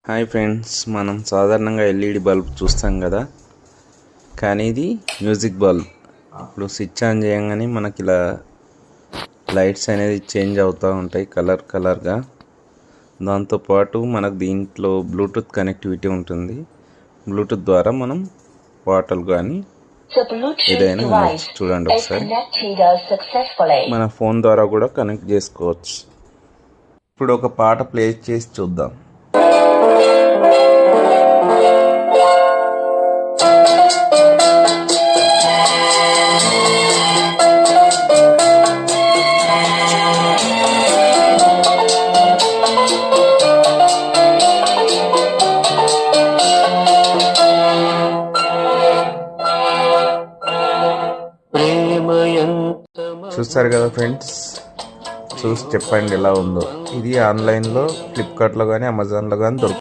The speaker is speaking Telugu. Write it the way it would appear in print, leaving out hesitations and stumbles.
హాయ్ ఫ్రెండ్స్, మనం సాధారణంగా ఎల్ఈడి బల్బ్ చూస్తాం కదా, కానీ ఇది మ్యూజిక్ బల్బ్. ఇప్పుడు స్విచ్ ఆన్ చేయగానే మనకి ఇలా లైట్స్ అనేది చేంజ్ అవుతూ ఉంటాయి కలర్గా. దాంతోపాటు మనకు దీంట్లో బ్లూటూత్ కనెక్టివిటీ ఉంటుంది. బ్లూటూత్ ద్వారా మనం పాటలు కానీ ఏదైనా వినొచ్చు. చూడండి ఒకసారి, మన ఫోన్ ద్వారా కూడా కనెక్ట్ చేసుకోవచ్చు. ఇప్పుడు ఒక పాట ప్లే చేసి చూద్దాం. చూస్తారు కదా ఫ్రెండ్స్, చూసి చెప్పండి ఎలా ఉందో. ఇది ఆన్లైన్లో ఫ్లిప్కార్ట్లో కానీ అమెజాన్లో కానీ దొరుకుతుంది.